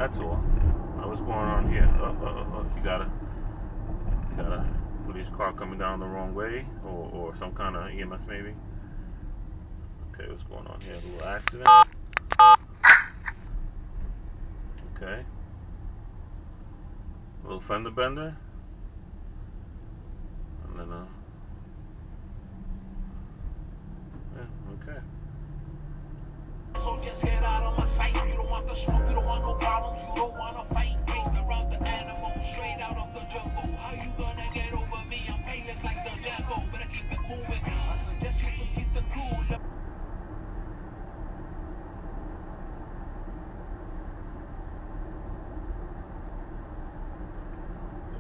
That's all. What's going on here? You gotta police car coming down the wrong way, or some kind of EMS maybe. Okay, what's going on here? A little accident. Okay. A little fender bender. And then yeah, okay. So just get out of my sight. You don't want the smoke, you don't want no problems, you don't want to fight. Faced around the animal, straight out of the jungle. How you gonna get over me? I'm painless like the Django. Better keep it moving. I suggest you to keep the cool.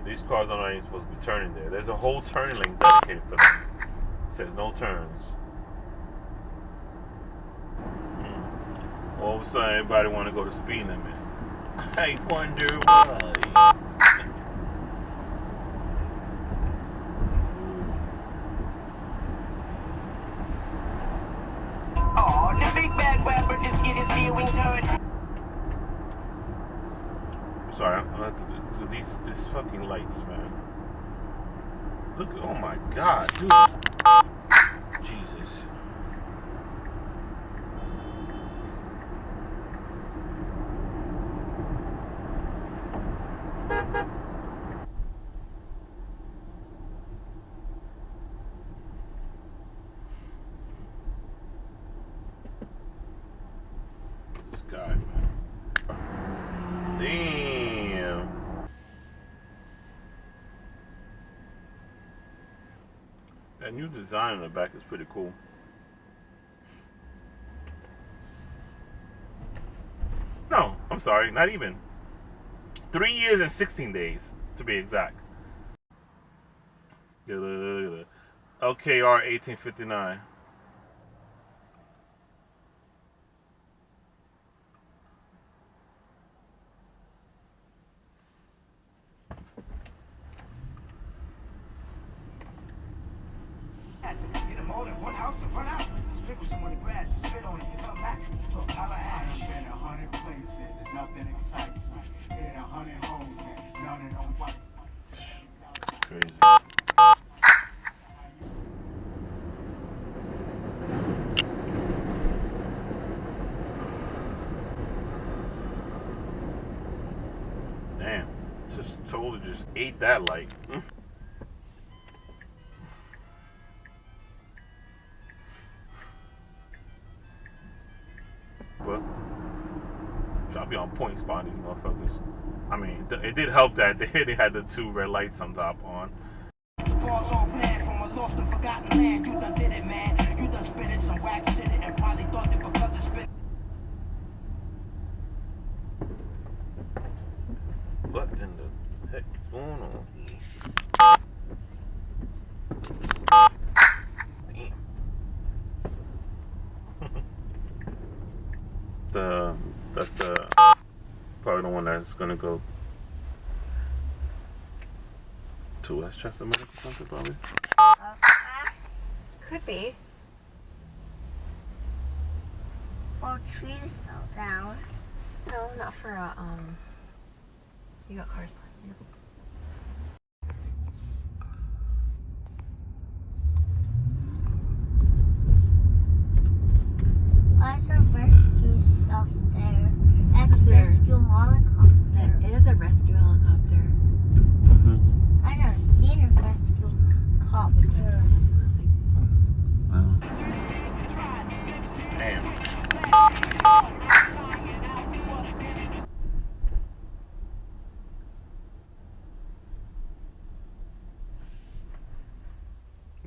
These cars are not even supposed to be turning there. There's a whole turning lane dedicated for them. It says no turns. All of a sudden, everybody want to go to speed limit. I wonder why. Oh, the big bad rapper, this kid is viewing turn. Sorry, I have to do these fucking lights, man. Look, oh my god, dude. Jesus. This guy, man. Damn. That new design on the back is pretty cool. No, I'm sorry, not even. 3 years and 16 days, to be exact. LKR 1859. Get them all in one house and run out. Sprinkle some on the grass, spit on it, and come back. So holla at you. I've been 100 places and nothing excites me. Hit 100 homes and none of them white. Crazy. Damn. Just totally just ate that light. Well, I'll be on point spotting these motherfuckers. I mean, it did help that they had the 2 red lights on top on. Falls off land from a lost and forgotten land. You done did it, man. You done spitted some wax in it and probably thought that because it's been. What in the heck is going on here? Damn. That's the probably the one that's gonna go to Westchester Medical Center, probably. Could be. Well, trees fell down. No, not for you got cars parked. Lots of rescue stuff there. That's rescue helicopter. That is a rescue helicopter. I never seen a rescue helicopter. Damn.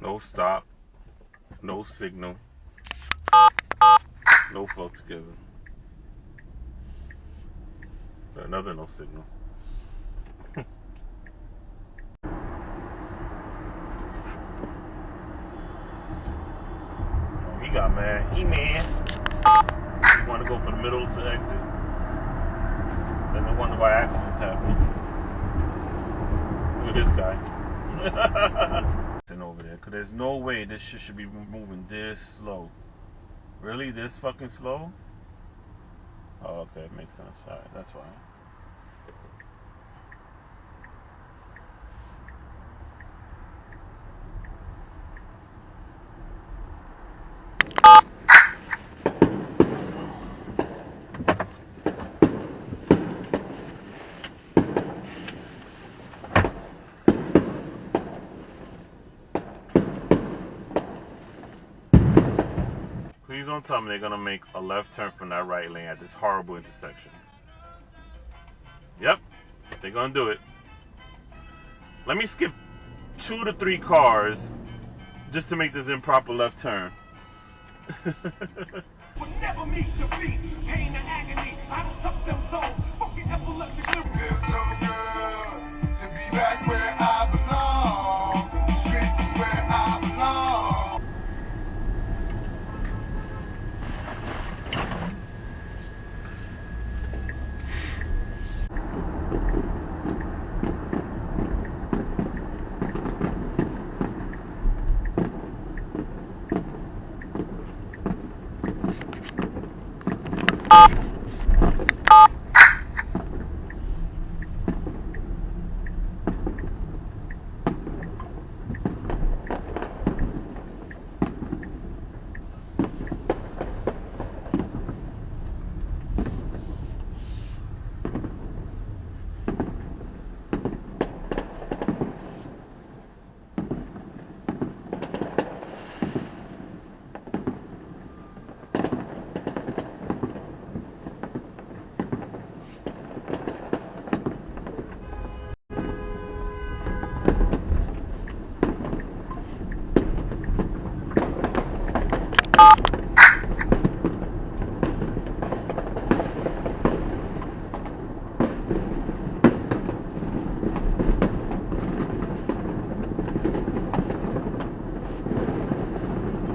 No stop, no signal, no folks given. Another no signal. He got mad. He mad. He wanted to go from the middle to exit. Then they wonder why accidents happen. Look at this guy. Over there, because there's no way this shit should be moving this slow. Really? This fucking slow? Oh, okay, it makes sense. Alright, that's fine. Please don't tell me they're gonna make a left turn from that right lane at this horrible intersection. Yep, they're gonna do it. Let me skip 2 to 3 cars just to make this improper left turn. Would never meet to be pain and agony. I don't touch them zones. Fucking epileptic. Feels so good to be back where I belong. The streets is where I belong.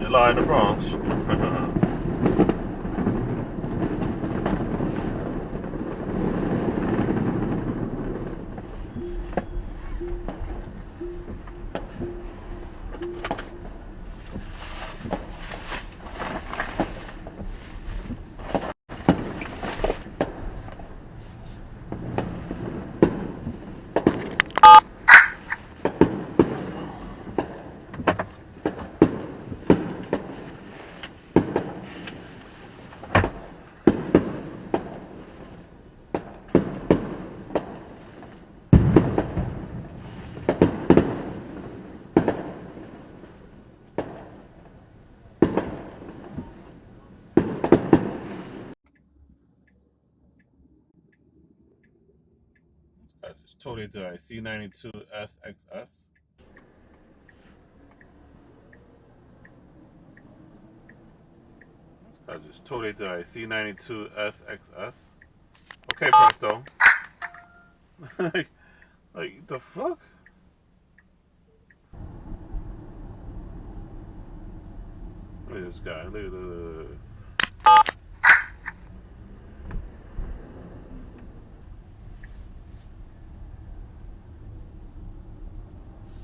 July in the Bronx. I just totally did. I C92 SXS. I just totally did. I C92 SXS. Okay, presto. like the fuck? Look at this guy. Look.